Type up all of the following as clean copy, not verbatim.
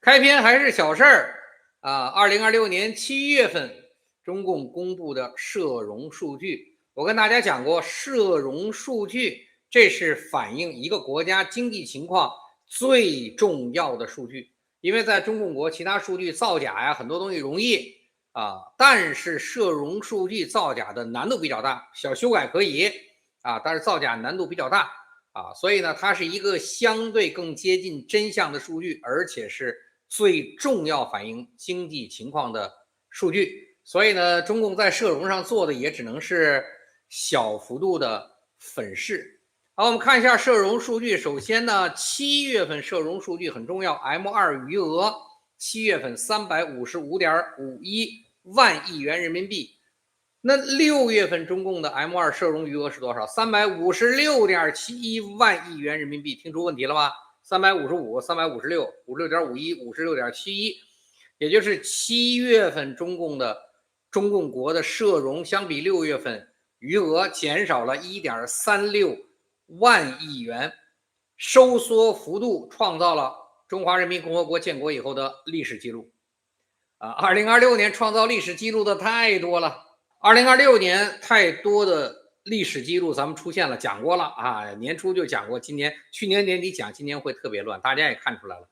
開篇還是小事兒啊！2026年7月份，中共公布的社融數據，我跟大家講過，社融數據這是反映一個國家經濟情況最重要的數據，因為在中共國其他數據造假呀，很多東西容易啊，但是社融數據造假的難度比較大，小修改可以啊，但是造假難度比较大啊，所以呢，它是一个相对更接近真相的数据，而且是最重要反映经济情况的数据，所以呢，中共在社融上做的也只能是小幅度的粉饰。好，我们看一下社融数据。首先呢，7月份社融数据很重要 ，M2 余額7月份355.51萬億元人民幣。那6月份中共的 M2 社融餘額是多少 ？356.71萬億元人民幣。听出問題了嗎？355、356、56.51、56.71，也就是7月份中共國的社融相比6月份餘額減少了 1.36萬億元，收縮幅度創造了中華人民共和國建國以後的歷史記錄。2026年創造歷史記錄的太多了，2026年太多的歷史記錄咱們出現了，講過了啊，年初就講過，去年年底講，今年會特別亂，大家也看出來了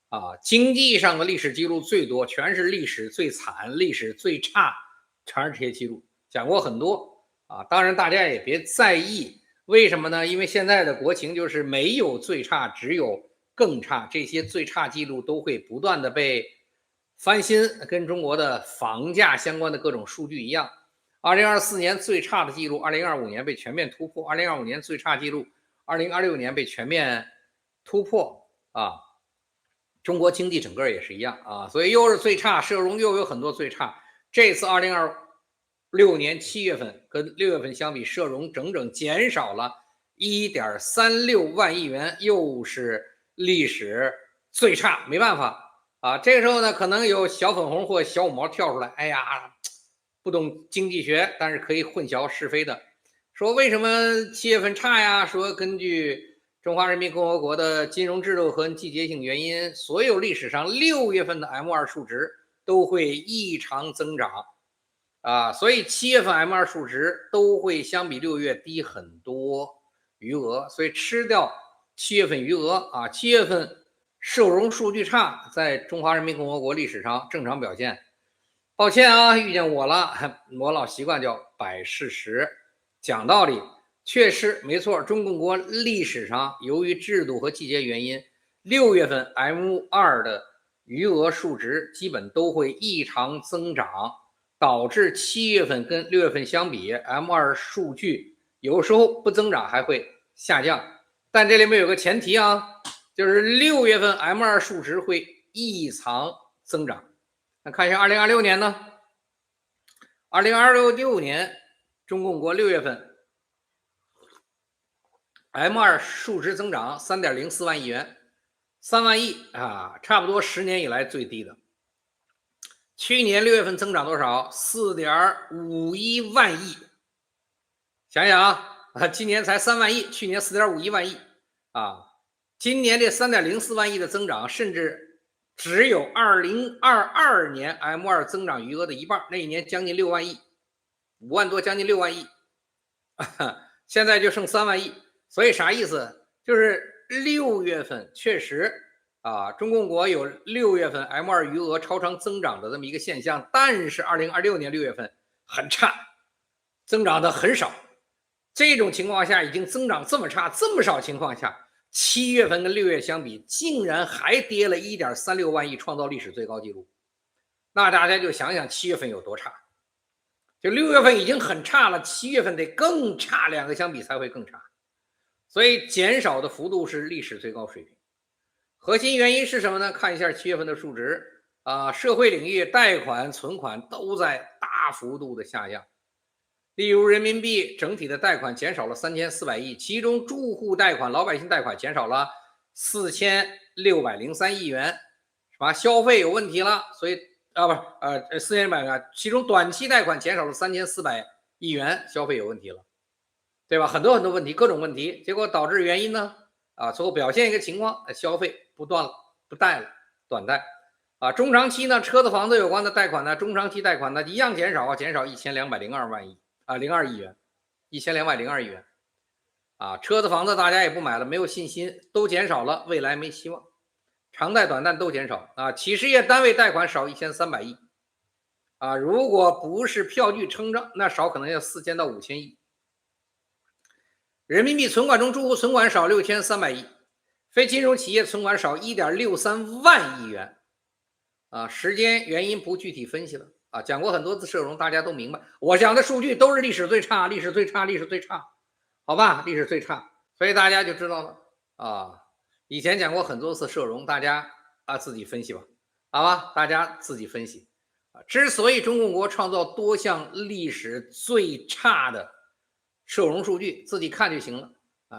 啊，經濟上的歷史記錄最多，全是歷史最慘、歷史最差，全是這些記錄，講過很多啊，當然大家也別在意，為什麼呢？因為現在的國情就是沒有最差，只有更差，這些最差記錄都會不斷的被翻新，跟中國的房價相關的各種數據一樣。2024年最差的記錄，2025年被全面突破；2025年最差記錄，2026年被全面突破啊！中國經濟整個也是一樣啊，所以又是最差，社融又有很多最差。這次2026年7月份跟6月份相比，社融整整減少了 1.36萬億元，又是歷史最差，沒辦法啊！這個時候呢，可能有小粉紅或小五毛跳出來，哎呀，不懂經濟學，但是可以混淆是非的，說為什麼7月份差呀？說根據中華人民共和國的金融制度和季節性原因，所有歷史上6月份的 M2 數值都會異常增長啊，所以7月份 M2 數值都會相比6月低很多餘額，所以吃掉7月份餘額啊，7月份社融數據差，在中華人民共和國歷史上正常表現。抱歉啊，遇見我了，我老習慣叫擺事實，講道理。確實沒錯，中共國歷史上由於制度和季節原因，6月份 M2 的餘額數值基本都會異常增長，導致7月份跟6月份相比 M2 數據有時候不增長還會下降。但這裡面有個前提啊，就是6月份 M2 數值會異常增長。那看一下2026年呢？2026年中共國6月份 M2 數值增長 3.04萬億元，3萬億啊，差不多10年以來最低的。去年6月份增長多少 ？4.51萬億。想想啊，今年才3萬億，去年4.51萬億啊，今年這3.04萬億的增長，甚至只有2022年 M2 增長餘額的一半，那一年將近6萬億，5萬多，將近6萬億，現在就剩3萬億。所以啥意思？就是6月份確實啊，中共國有6月份 M2 餘額超常增長的這麼一個現象，但是2026年6月份很差，增長的很少。這種情況下，已經增長這麼差、這麼少情況下，7月份跟6月相比，竟然還跌了 1.36萬億，創造歷史最高紀錄。那大家就想想7月份有多差，就6月份已經很差了，7月份得更差，兩個相比才會更差。所以減少的幅度是歷史最高水平。核心原因是什麼呢？看一下7月份的數值啊，社會領域貸款、存款都在大幅度的下降。例如人民幣整體的貸款減少了3400億，其中住戶貸款、老百姓貸款減少了4603億元，是吧？消費有問題了，所以4600億，其中短期貸款減少了3400億元，消費有問題了。對吧？很多問題，各種問題，結果導致原因呢？最後表現一個情況，消費不貸了，短貸。中長期呢，車子房子有关的貸款呢，中长期貸款呢一样減少1202万亿02億元，1202億元車子房子大家也不買了，沒有信心，都減少了，未來沒希望，長貸短貸都減少企事業單位貸款少1300億如果不是票據撐着，那少可能要4000到5000億。人民幣存款中，住戶存款少6300億，非金融企業存款少1.63萬億元時間原因不具體分析了講過很多次社融，大家都明白。我講的數據都是歷史最差，好吧，歷史最差，所以大家就知道了以前講過很多次社融，大家自己分析吧，好吧，大家自己分析之所以中共國創造多項歷史最差的社融數據，自己看就行了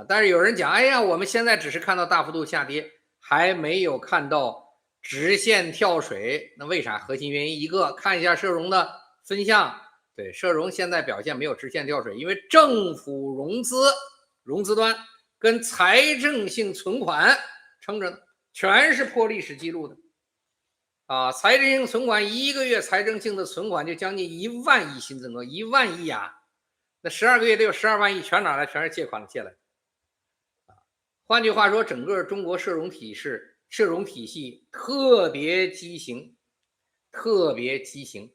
但是有人講，哎呀，我們現在只是看到大幅度下跌，還沒有看到直線跳水，那為啥？核心原因一個，看一下社融的分项，对，社融現在表現沒有直線跳水，因為政府融資端跟財政性存款撐着呢，全是破歷史記錄的財政性存款一個月財政性的存款就將近1萬億新增額，1萬億那12個月得有12萬億，全哪來？全是借款借來換句話說，整個中國社融體系特別畸形，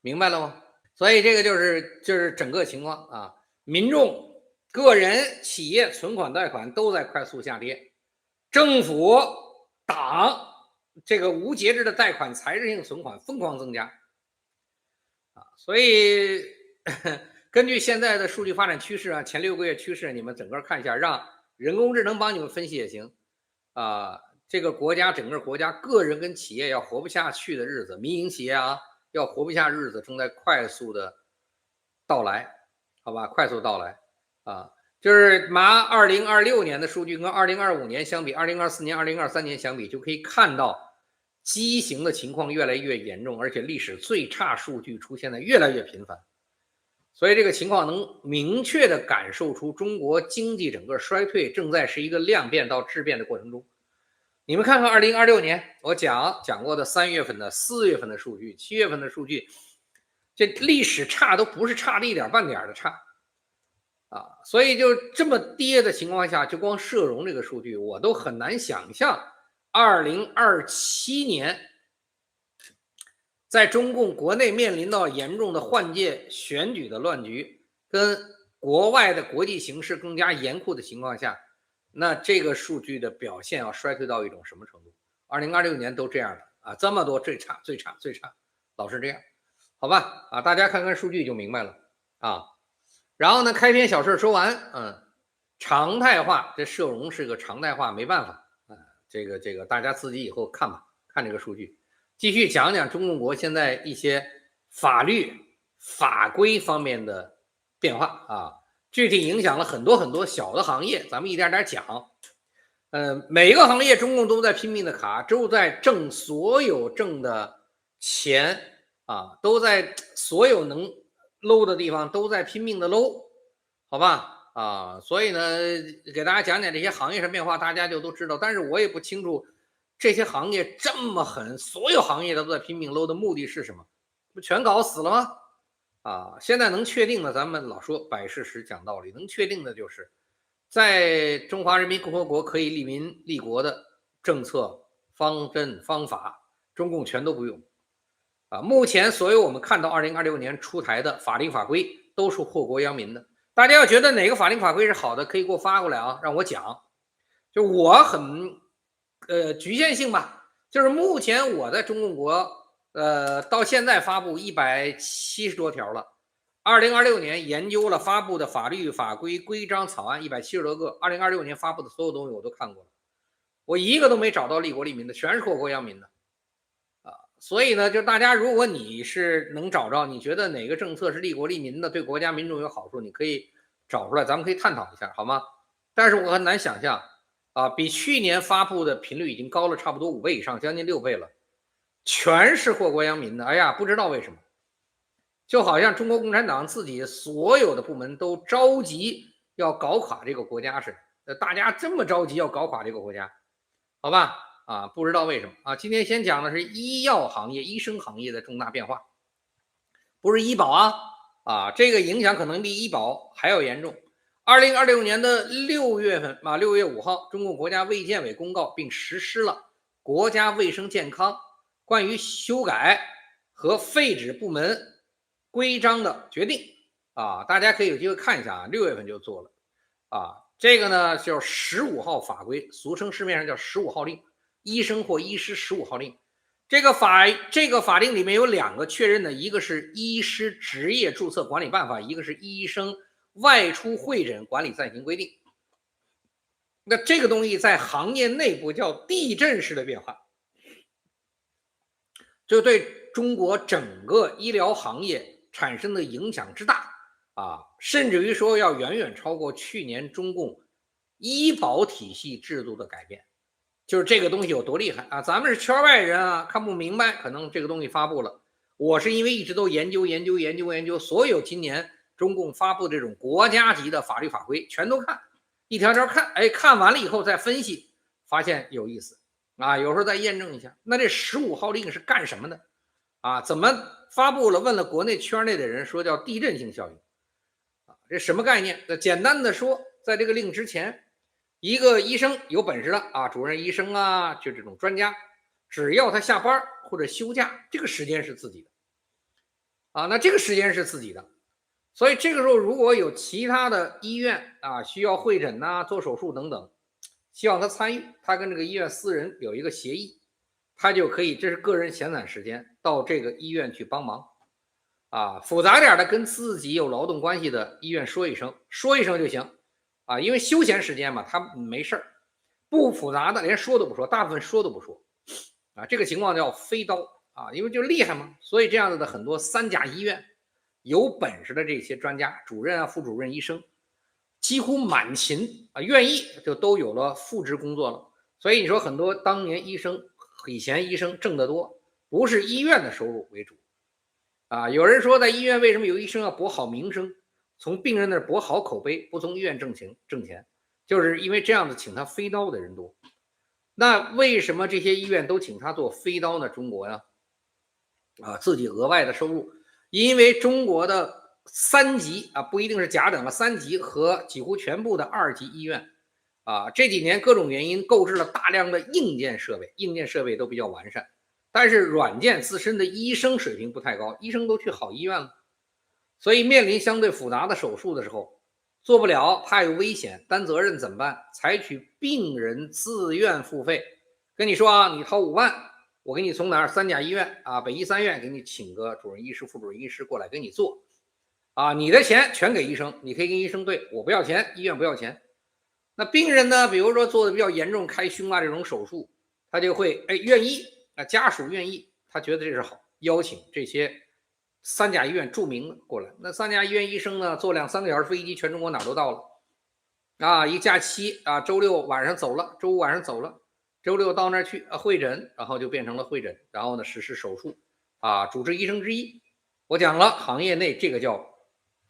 明白了嗎？所以這個就是整個情況民眾、個人、企業存款貸款都在快速下跌，政府、黨這個無節制的貸款、財政性存款瘋狂增加所以根據現在的數據發展趨勢前6個月趨勢你們整個看一下，讓人工智能幫你們分析也行這個國家整個國家個人跟企業要活不下去的日子，民營企業要活不下日子正在快速的到來，好吧，快速到來就是拿2026年的數據跟2025年相比，2024年、2023年相比，就可以看到畸形的情況越來越嚴重，而且歷史最差數據出現的越來越頻繁。所以這個情況能明確地感受出中國經濟整個衰退正在是一個量變到質變的過程中。你們看看2026年我講過的3月份的、4月份的數據、7月份的數據，這歷史差都不是差的一點半點的差所以就這麼跌的情況下，就光社融這個數據我都很難想象2027年在中共國內面臨到嚴重的換屆選舉的亂局，跟國外的國際形勢更加嚴酷的情況下，那這個數據的表現要衰退到一種什麼程度？2026年都這樣的這麼多最差，老是這樣，好吧大家看看數據就明白了然後呢，開篇小事說完常態化，這社融是個常態化，沒辦法這個大家自己以後看吧，看这個數據。繼續講講中共國現在一些法律法規方面的變化具體影響了很多小的行業，咱們一點點講。每一個行業中共都在拼命的卡，都在掙所有掙的錢都在所有能搂的地方都在拼命的搂，好吧所以呢，給大家講講這些行業上變化，大家就都知道。但是我也不清楚這些行業這麼狠，所有行業都在拼命摟的目的是什麼？不全搞死了嗎？現在能確定的，咱們老說擺事實講道理，能確定的就是在中華人民共和國可以利民利國的政策方針方法，中共全都不用目前所有我們看到2026年出台的法令法規都是禍國殃民的。大家要覺得哪個法令法規是好的，可以給我發過來讓我講。就我很局限性吧，就是目前我在中共國到现在发布170多条了，2026年研究了发布的法律法規規章草案170多個，2026年发布的所有東西我都看過了，我一個都沒找到利國利民的，全是禍國殃民的所以呢，就大家如果你是能找着，你覺得哪個政策是利國利民的，對國家民众有好處，你可以找出來，咱們可以探討一下，好嗎？但是我很難想象比去年发布的頻率已經高了差不多5倍以上，將近6倍了，全是禍國殃民的。哎呀，不知道為什麼，就好像中國共產黨自己所有的部門都着急要搞垮這個國家似的。大家這麼着急要搞垮這個國家，好吧？不知道為什麼啊。今天先講的是醫藥行業、醫生行業的重大變化，不是醫保這個影響可能比醫保還要嚴重。2026年的6月份6月5號，中共国家卫健委公告並實施了國家衛生健康關於修改和廢止部門規章的決定大家可以有機會看一下6月份就做了這個呢叫15號法規，俗稱市面上叫15號令，醫生或醫師15號令。这个法令里面有2個確認的，一個是醫師執業註冊管理辦法，一個是醫生外出會診管理暫行規定。那這個東西在行業內部叫地震式的變化，就對中國整個醫療行業產生的影響之大甚至於說要遠遠超過去年中共醫保體系制度的改變。就是這個東西有多厲害咱們是圈外人看不明白，可能這個東西發布了。我是因為一直都研究所有今年中共發布這種國家級的法律法規，全都看，一條條看，看完了以後再分析，發現有意思有時候再驗證一下。那這15號令是幹什麼的怎麼發布了？問了國內圈內的人，說叫地震性效應這什麼概念？簡單的說，在這個令之前，一個醫生有本事的主任醫生就這種專家，只要他下班或者休假，這個時間是自己的那這個時間是自己的。所以這個時候如果有其他的醫院需要會診做手術等等，希望他參與，他跟這個醫院私人有一個協議，他就可以，這是個人閒散時間，到這個醫院去幫忙複雜點的跟自己有勞動關係的醫院說一聲就行因為休閒時間嘛，他沒事兒。不複雜的連說都不說，大部分說都不說這個情況叫飛刀因為就厲害嘛。所以這樣子的很多3甲醫院有本事的這些專家、主任副主任醫生幾乎滿勤願意就都有了副職工作了。所以你說很多當年醫生，以前醫生掙得多，不是醫院的收入為主有人說在醫院為什麼有醫生要博好名聲，從病人那兒博好口碑，不從醫院掙錢，就是因為這樣子請他飛刀的人多。那為什麼這些醫院都請他做飛刀呢？中國自己額外的收入，因為中國的3級不一定是甲等了，3級和幾乎全部的2級醫院這幾年各種原因購置了大量的硬件設備都比較完善，但是軟件自身的醫生水平不太高，醫生都去好醫院了。所以面臨相對複雜的手術的時候，做不了，怕有危險，擔責任怎麼辦？採取病人自願付費，跟你說你掏5萬，我給你從哪兒3甲醫院北醫3院給你請個主任醫師、副主任醫師過來給你做你的錢全給醫生，你可以跟醫生對，我不要錢，醫院不要錢。那病人呢，比如說做的比較嚴重，開胸這種手術，他就會願意家屬願意，他覺得這是好，邀請這些3甲醫院著名的過來。那3甲醫院醫生呢，坐2-3個小時飛機，全中國哪都到了一假期周6晚上走了，周5晚上走了，周6到那兒去會診，然後就變成了會診，然後呢實施手術主治醫生之一。我講了，行業內這個叫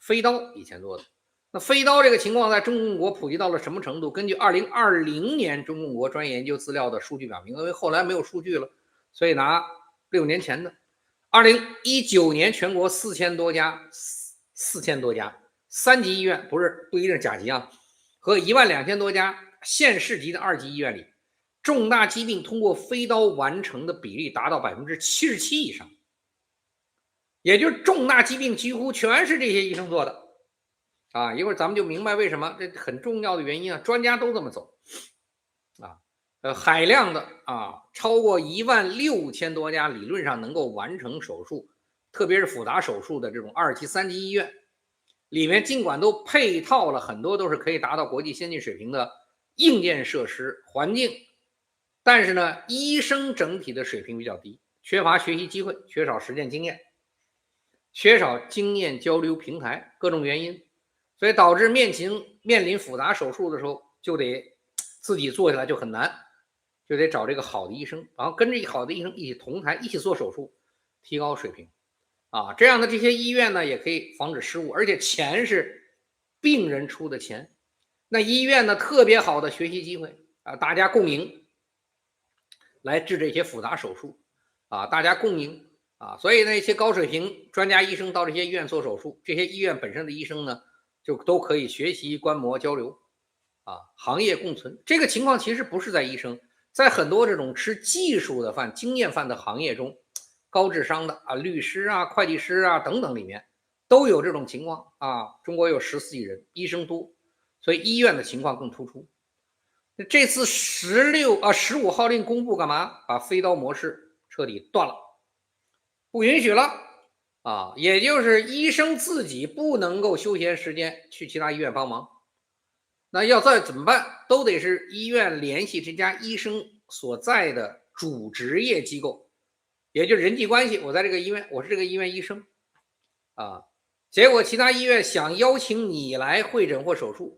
飛刀，以前做的。那飛刀這個情況在中共國普及到了什麼程度？根據2020年中共國專業研究資料的數據表明，因為後來沒有數據了，所以拿6年前的2019年全國4000多家3級醫院，不一定是甲級和12000多家縣市級的2級醫院裡，重大疾病通過飛刀完成的比例達到77%以上，也就是重大疾病幾乎全是這些醫生做的一會兒咱們就明白為什麼，這很重要的原因專家都這麼走海量的超過16000多家理論上能夠完成手術，特別是複雜手術的這種2級、3級醫院裡面，儘管都配套了很多都是可以達到國際先進水平的硬件設施環境，但是呢，醫生整體的水平比較低，缺乏學習機會，缺少實踐經驗，缺少經驗交流平台，各種原因，所以導致面臨複雜手術的時候，就得自己做下來就很難，就得找這個好的醫生，然後跟着好的醫生一起同台一起做手術，提高水平這樣的这些醫院呢，也可以防止失誤，而且錢是病人出的錢，那醫院呢特別好的學習機會大家共贏。來治這些複雜手術啊，大家共贏啊。所以呢，一些高水平專家医生到这些医院做手術，這些醫院本身的醫生呢，就都可以學習觀摩交流啊，行業共存。這個情況其實不是在醫生，在很多這種吃技術的飯、經驗飯的行業中，高智商的啊，律師啊、會計師啊等等裡面都有這種情況啊。中國有14億人，醫生多，所以醫院的情況更突出。這次15號令公布幹嘛？把飞刀模式徹底斷了，不允許了啊！也就是醫生自己不能夠休閒時間去其他醫院幫忙，那要再怎麼辦？都得是醫院聯繫這家醫生所在的主職業機構，也就是人際關係。我在這個醫院，我是這個醫院醫生啊，結果其他醫院想邀請你來會診或手術，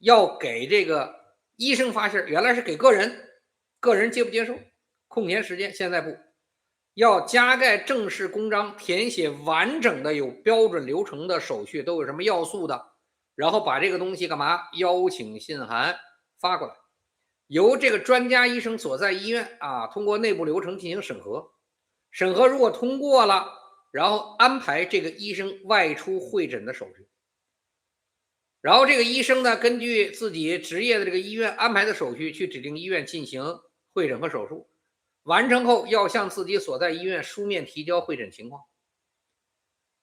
要給這個醫生發信，原來是給個人，個人接不接受？空闲時间，現在不要加蓋正式公章，填寫完整的有標準流程的手續，都有什麼要素的，然後把這個東西幹嘛？邀請信函發過來，由這個專家醫生所在醫院啊，通過內部流程進行审核，審核如果通過了，然後安排這個醫生外出會診的手續。然後這個醫生呢，根據自己職業的這個醫院安排的手續，去指定醫院進行會診和手術，完成後要向自己所在醫院書面提交會診情況。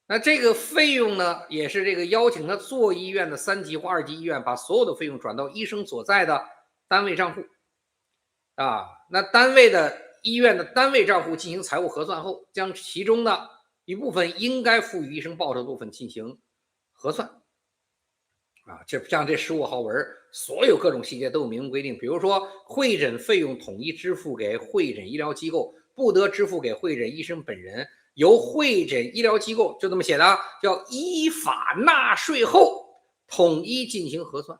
那這個費用呢，也是這個邀請他做醫院的3級或2級醫院，把所有的費用轉到醫生所在的單位賬戶啊。那單位的醫院的單位賬戶進行財務核算後，將其中的一部分應該賦予醫生報酬的部分進行核算。啊，这像這15號文，所有各種細節都有明文規定。比如說，會診費用統一支付給會診醫療機構，不得支付給會診醫生本人，由會診醫療機構就這麼寫的，叫依法納稅後統一進行核算。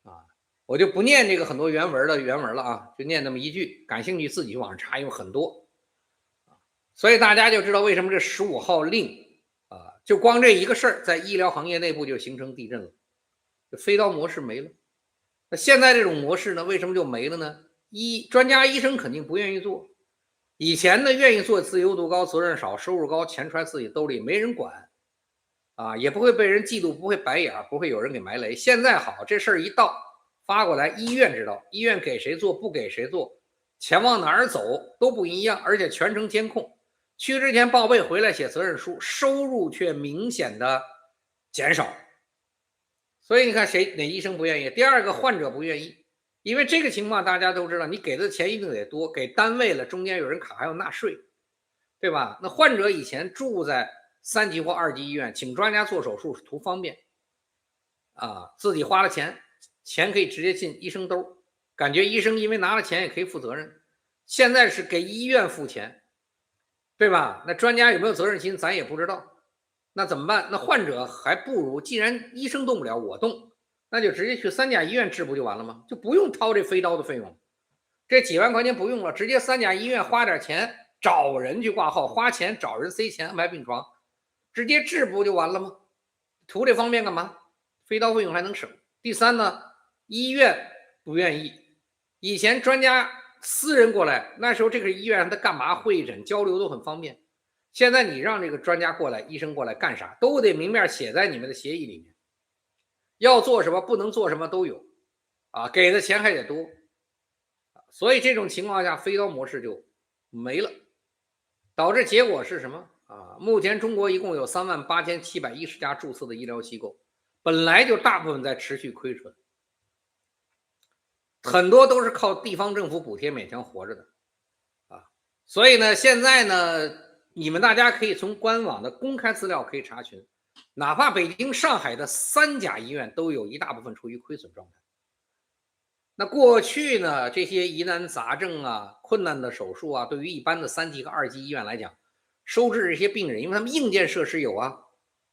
啊，我就不念這個很多原文了啊，就念那麼一句，感興趣自己去網上查，有很多。所以大家就知道為什麼這15號令。就光這一個事兒，在醫療行業內部就形成地震了，這飞刀模式沒了。那現在這種模式呢，為什麼就沒了呢？專家醫生肯定不願意做，以前呢願意做，自由度高，責任少，收入高，錢揣自己兜裡，沒人管啊，也不會被人嫉妒，不會白眼，不會有人給埋雷。現在好，這事兒一到發過來，醫院知道，醫院給誰做不給誰做，錢往哪兒走都不一樣，而且全程監控。去之前報備，回来寫責任書，收入卻明顯的減少。所以你看哪醫生不願意？第二個，患者不願意，因為這個情況大家都知道，你給的錢一定得多，給單位了，中間有人卡還要納稅，對吧？那患者以前住在3級或2級醫院，請專家做手術是圖方便啊，自己花了錢可以直接進醫生兜，感覺醫生因為拿了錢也可以負責任。現在是給醫院付錢，對吧？那專家有沒有責任心咱也不知道，那怎麼辦？那患者還不如，既然醫生動不了我動，那就直接去3甲醫院治不就完了嗎？就不用掏这飞刀的費用，這幾萬塊錢不用了，直接3甲醫院花點錢找人去掛號，花錢找人塞錢安排病床，直接治不就完了嗎？圖這方便幹嘛？飛刀費用還能省。第三呢，醫院不願意，以前專家私人過來，那時候這個醫院他幹嘛會診交流都很方便。現在你讓這個專家過來，醫生過來幹啥，都得明面寫在你們的協議裡面，要做什麼不能做什麼都有啊，給的錢還得多。所以這種情況下，飛刀模式就沒了，導致結果是什麼啊？目前中國一共有38710家注冊的醫療機構，本來就大部分在持續虧損，很多都是靠地方政府補貼勉強活着的啊。所以呢，現在呢，你們大家可以從官網的公開資料可以查詢，哪怕北京、上海的3甲醫院都有一大部分處於虧損狀態。那過去呢，這些疑難雜症啊、困難的手術啊，对於一般的3級和2級醫院來講，收治這些病人，因為他們硬件設施有啊，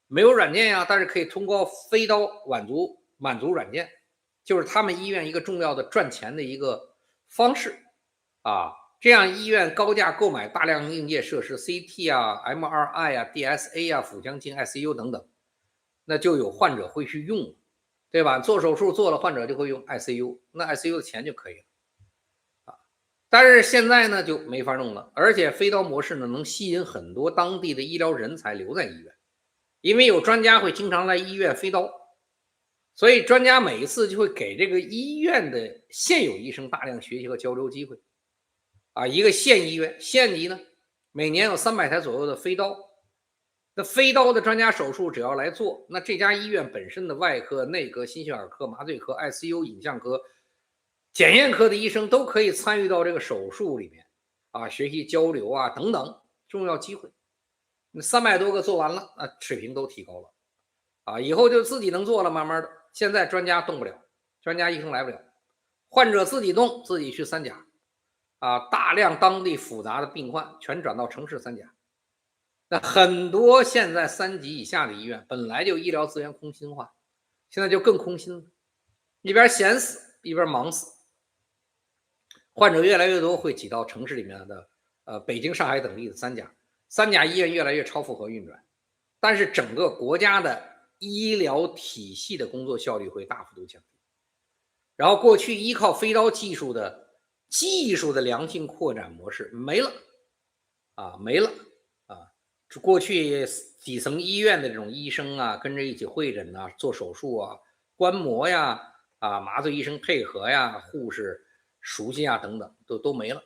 沒有軟件呀，但是可以通過飛刀滿足軟件，就是他們醫院一個重要的賺錢的一個方式啊。這樣醫院高價購買大量硬件設施 ，CT 啊、MRI 啊、DSA 啊、腹腔鏡、ICU 等等，那就有患者會去用，對吧？做手術做了，患者就會用 ICU， 那 ICU 的錢就可以了啊。但是現在呢就沒法弄了，而且飛刀模式呢能吸引很多當地的醫療人才留在醫院，因為有專家會經常來醫院飛刀，所以專家每一次就會給這個醫院的現有醫生大量學習和交流機會。一個縣醫院縣級呢，每年有300台左右的飛刀，那飛刀的專家手術只要來做，那這家醫院本身的外科、內科、心血管科、麻醉科、ICU、影像科、检驗科的醫生都可以參與到這個手術裡面學習交流等等重要機會。那300多個做完了，水平都提高了以後就自己能做了，慢慢的。現在專家动不了，專家医生來不了，患者自己动，自己去三甲大量当地复雜的病患全转到城市三甲。那很多现在3級以下的醫院本來就醫療資源空心化，現在就更空心了，一邊閒死一邊忙死，患者越來越多會擠到城市裡面的北京、上海等地的三甲醫院越來越超負荷運轉，但是整個國家的醫療體系的工作效率会大幅度降低。然後過去依靠飛刀技術的良性擴展模式沒了過去底層醫院的這種醫生跟着一起會診做手術觀摩麻醉醫生配合護士熟悉等等都沒了。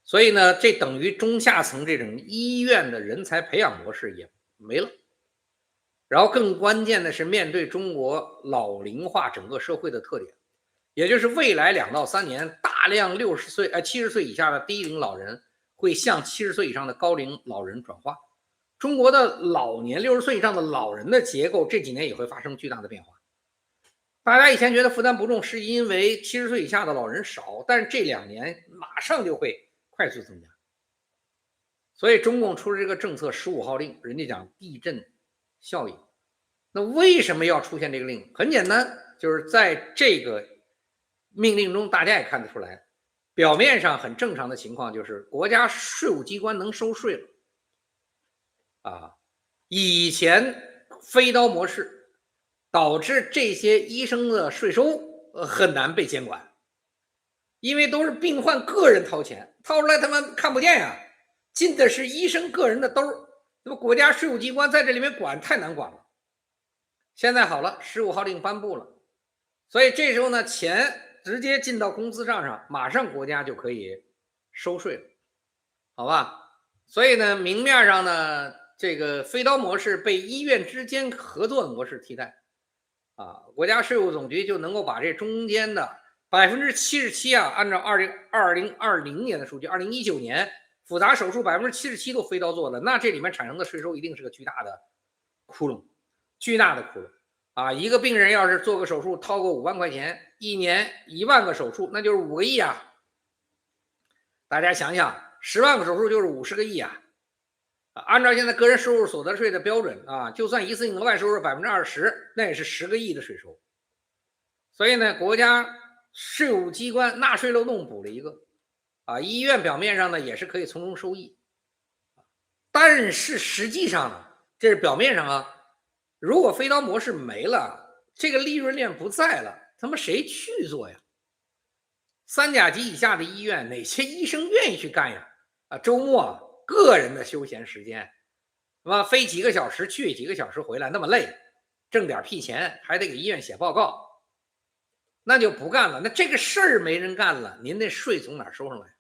所以呢，這等於中下層這種醫院的人才培養模式也沒了。然後更關鍵的是，面對中國老齡化整個社會的特點，也就是未來2到3年，大量70歲以下的低齡老人會向70歲以上的高齡老人轉化。中國的老年60歲以上的老人的結構這幾年也會發生巨大的變化。大家以前覺得負擔不重，是因為70歲以下的老人少，但是這2年馬上就會快速增加。所以中共出了這個政策15號令，人家講地震效應。那為什麼要出現這個令？很簡單，就是在這個命令中大家也看得出来，表面上很正常的情況就是國家稅務機關能收稅了以前飛刀模式導致這些醫生的稅收很難被監管，因為都是病患個人掏錢，掏出來他們看不見進的是醫生個人的兜，那么国家税務機關在這裡面管太難管了。現在好了，15號令頒布了，所以這時候呢，錢直接進到工資賬上，馬上國家就可以收稅了，好吧？所以呢，明面上呢，這個飛刀模式被醫院之間合作的模式替代國家稅務總局就能夠把這中間的77%按照2020年的數据，2019年複雜手術77%都飛刀做的，那這裡面產生的稅收一定是個巨大的窟窿，一個病人要是做個手術掏個5萬塊錢，一年1萬個手術，那就是5個億大家想想，10萬個手術就是50個億按照現在個人收入所得稅的標準就算一次性額外收入20%，那也是10個億的稅收。所以呢，國家稅務機關納稅漏洞補了一個醫院表面上呢也是可以從中收益，但是實際上呢，這是表面上如果飛刀模式沒了，這個利潤鏈不在了，他們誰去做呀？3甲級以下的醫院，哪些醫生願意去幹呀？周末個人的休閒時間，飛幾個小時去，幾個小時回來，那麼累，掙點屁錢，還得給醫院寫報告，那就不幹了。那這個事兒沒人幹了，您那稅從哪兒收上來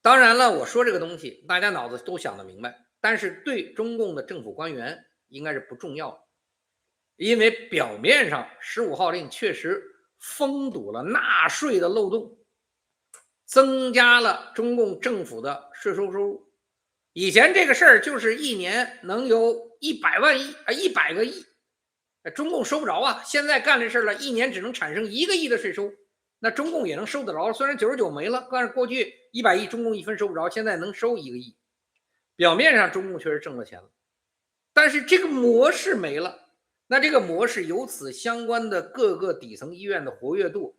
當然了，我說這個東西大家腦子都想得明白，但是對中共的政府官员應該是不重要的，因為表面上15號令確實封堵了納稅的漏洞，增加了中共政府的稅收收入。以前這個事兒就是一年能有100個億，中共收不着現在幹這事了，一年只能產生1個億的稅收，那中共也能收得着。雖然99沒了，但是過去100億中共一分收不着，現在能收1個億。表面上中共確實掙了錢了，但是這個模式沒了，那這個模式由此相關的各個底層醫院的活躍度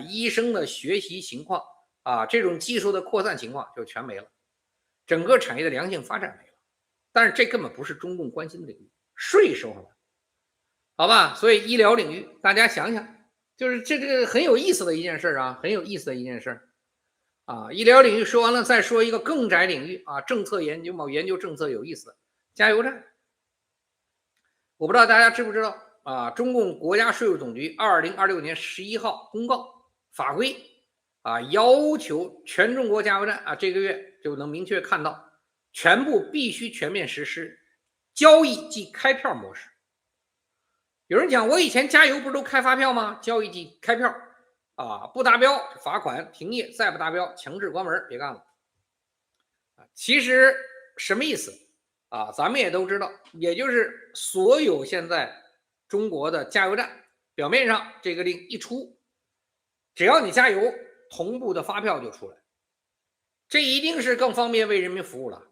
醫生的學習情況這種技術的擴散情況就全沒了，整個產業的良性發展沒了。但是這根本不是中共關心的領域，稅收上來，好吧？所以醫療領域大家想想，就是這個很有意思的一件事很有意思的一件事醫療領域說完了，再說一個更窄領域政策研究嘛，研究政策有意思的加油站。我不知道大家知不知道中共国家税務總局2026年11号公告法规要求全中国加油站这個月就能明確看到，全部必須全面實施交易即開票模式。有人講，我以前加油不是都開發票嗎？交易即開票不達標罰款停業，再不達標強制關門，別幹了。其實什麼意思咱們也都知道，也就是所有現在中國的加油站，表面上這個令一出，只要你加油，同步的發票就出來，這一定是更方便為人民服務了。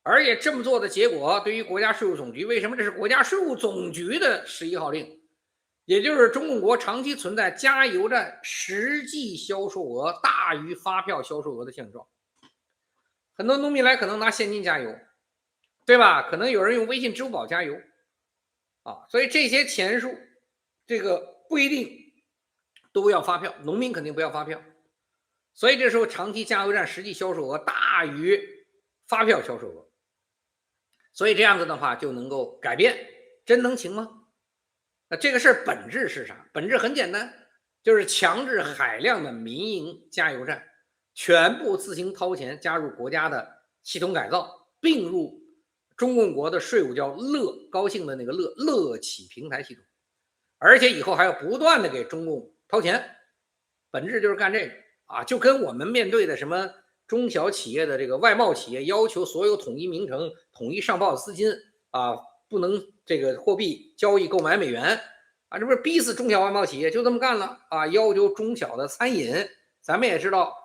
而且這麼做的結果，對於國家税務總局，為什麼這是國家税務總局的11號令？也就是中共國長期存在加油站實際銷售額大於發票銷售額的現狀。很多農民來可能拿現金加油，對吧？可能有人用微信支付寶加油所以這些錢數這個不一定都要發票，農民肯定不要發票，所以這時候長期加油站實際銷售額大於發票銷售額，所以這樣子的話就能夠改变，真能行吗？那這個事兒本質是啥？本質很簡單，就是強制海量的民營加油站全部自行掏錢加入國家的系統改造，併入中共國的稅務叫樂，高興的那個樂，樂企平台系統，而且以後還要不斷的給中共掏錢，本質就是幹這個就跟我們面對的什麼中小企業的这個外貿企業要求所有統一名稱、統一上報資金不能這個貨幣交易購買美元這不是逼死中小外貿企業就這麼幹了要求中小的餐飲，咱們也知道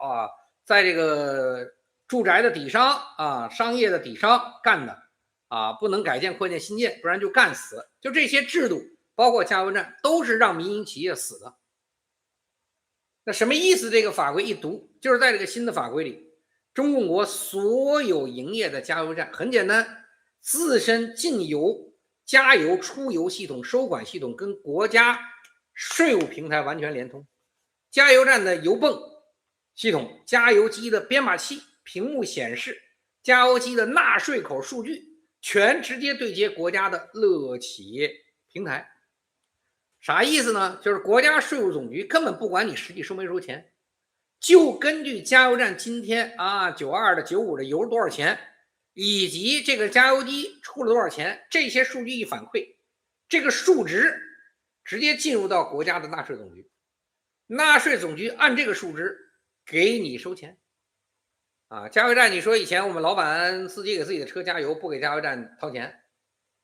在這個住宅的底商商業的底商幹的不能改建擴建新建，不然就幹死。就這些制度，包括加油站，都是讓民營企業死的。那什么意思？這個法規一讀，就是在這個新的法規裡，中共國所有營業的加油站很簡單，自身進油、加油、出油系統、收管系統跟國家稅務平台完全連通。加油站的油泵系統、加油機的編碼器、屏幕顯示、加油機的納稅口數據，全直接對接國家的樂企平台。啥意思呢？就是國家稅務總局根本不管你實際收沒收錢，就根據加油站今天92的95的油多少錢，以及這個加油機出了多少錢，這些數據一反饋，這個數值直接進入到國家的納稅總局，納稅總局按這個數值給你收錢加油站，你說以前我們老板司機給自己的車加油不給加油站掏錢，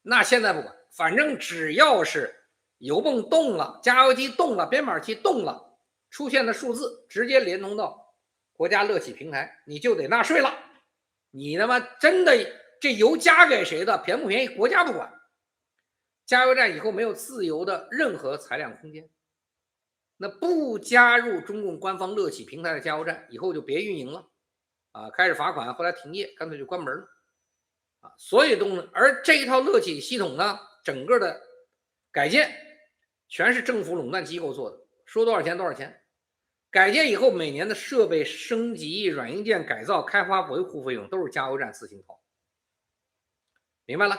那現在不管，反正只要是油泵動了，加油機動了，編碼器動了，出現的數字直接連通到國家樂企平台，你就得納稅了。你他媽真的這油加給誰的，便不便宜國家不管。加油站以後沒有自由的任何裁量空間，那不加入中共官方樂企平台的加油站以後就別運營了開始罰款，後來停業，乾脆就關門了所以而這一套樂企系統呢，整個的改建全是政府壟斷機構做的，說多少錢多少錢。改建以後每年的設備升級、軟硬件改造、開發維護費用都是加油站自行掏。明白了？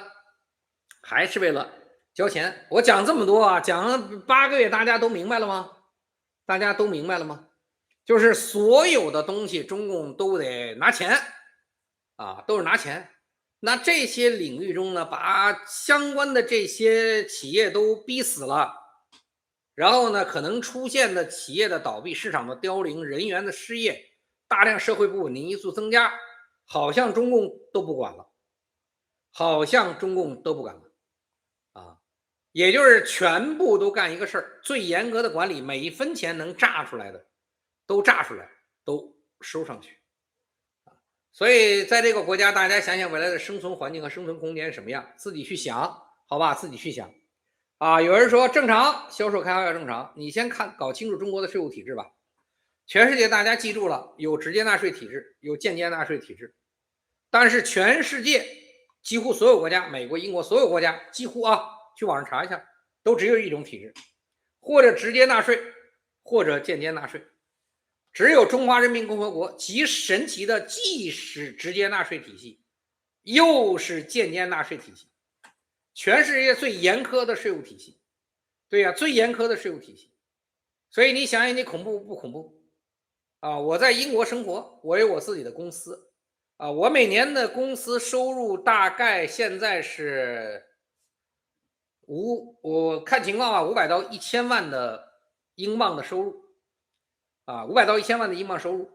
還是為了交錢。我講這麼多講了8個月，大家都明白了嗎？大家都明白了嗎？就是所有的東西中共都得拿錢都是拿錢。那這些領域中呢，把相關的這些企業都逼死了，然後呢，可能出現的企業的倒閉、市場的凋零、人員的失業、大量社会不穩定因素增加，好像中共都不管了，好像中共都不管了也就是全部都幹一個事兒，最嚴格的管理，每一分錢能榨出來的都榨出來，都收上去所以在這個國家，大家想想未來的生存環境和生存空間什麼樣，自己去想，好吧，自己去想有人說正常，銷售開發要正常，你先搞清楚中國的稅務體制吧。全世界大家記住了，有直接納稅體制，有间接納稅體制，但是全世界幾乎所有國家，美國、英國所有國家幾乎去網上查一下，都只有一種體制，或者直接納稅，或者间接納稅。只有中華人民共和國极神奇的，既是直接纳稅體系，又是间接纳稅体系，全世界最嚴苛的稅務體系。对呀，最嚴苛的稅務體系。所以你想想，你恐怖不恐怖啊？我在英國生活，我有我自己的公司啊，我每年的公司收入大概现在是我看情况吧，500到1000万的英镑的收入啊，500到1000万的英镑收入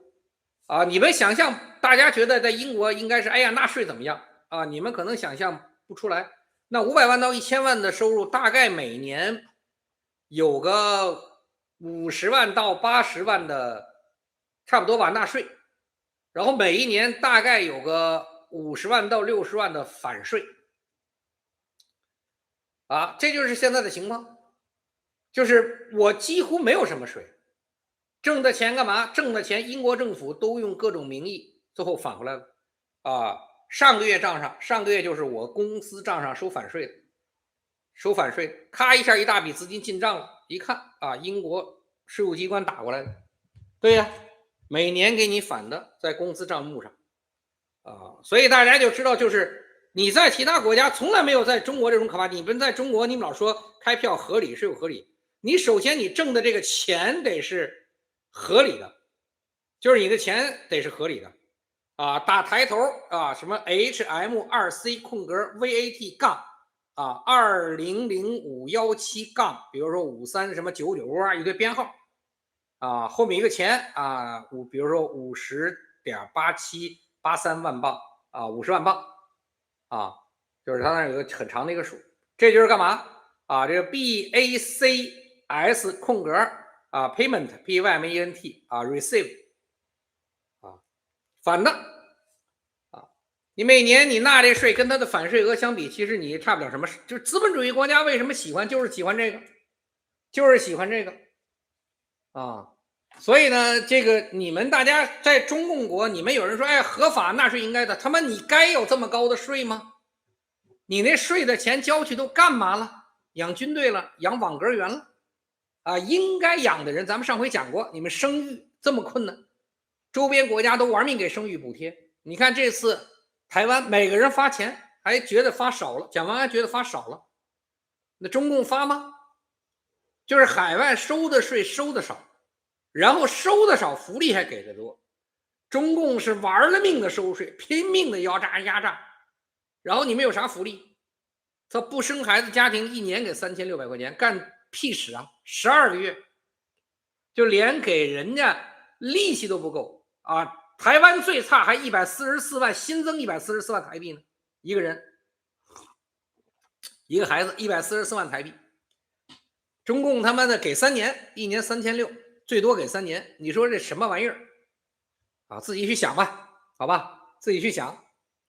啊。你们想象，大家觉得在英国应该是哎呀纳税怎么樣啊？你们可能想象不出来。那500万到1000万的收入，大概每年有个50万到80万的，差不多吧，纳稅，然后每一年大概有个50万到60万的返税啊，这就是现在的情况，就是我几乎没有什麼稅，掙的錢幹嘛？掙的錢英國政府都用各種名義最後返回來了啊。上個月賬上，上個月就是我公司賬上收返稅的，收返稅，咔一下一大筆資金進賬了，一看啊，英國稅務機關打過來的，對呀，每年給你返的在公司賬目上啊，所以大家就知道，就是你在其他國家從來沒有在中國這種可怕。你們在中國，你們老說開票合理，稅務合理，你首先你掙的這個錢得是合理的，就是你的錢得是合理的。啊，打抬頭啊，什麼 HM2C 空格 VAT 槓啊200517槓，比如說53什麼99啊，一堆編號啊，後面一個錢啊，比如說50.8783萬鎊啊，50萬鎊啊，就是它那有個很長的一個數，這就是幹嘛啊？這個 BACS 空格啊 Payment PYMENT 啊 Receive。反的啊，你每年你納這稅跟它的返稅額相比，其實你差不了什麼。就是資本主義國家為什麼喜歡，就是喜歡這個，就是喜歡這個啊。所以呢，這個你們大家在中共國，你們有人說，哎，合法納稅應該的，他媽你該有這麼高的稅嗎？你那稅的錢交去都幹嘛了？養軍隊了，養網格員了啊？應該養的人，咱們上回講過，你們生育這麼困難。周邊國家都玩命給生育補貼，你看這次台灣每個人發錢還覺得發少了，蔣萬安覺得發少了，那中共發嗎？就是海外收的稅收的少，然後收的少，福利還給的多。中共是玩了命的收稅，拼命的壓榨，然後你們有啥福利？他不生孩子家庭1年給3600塊錢，幹屁事啊！12個月就連給人家利息都不夠。啊，台灣最差還144萬，新增144萬台幣呢，一個人，一個孩子144萬台幣。中共他媽的給3年，1年3600，最多給3年，你說這什麼玩意兒啊？自己去想吧，好吧，自己去想。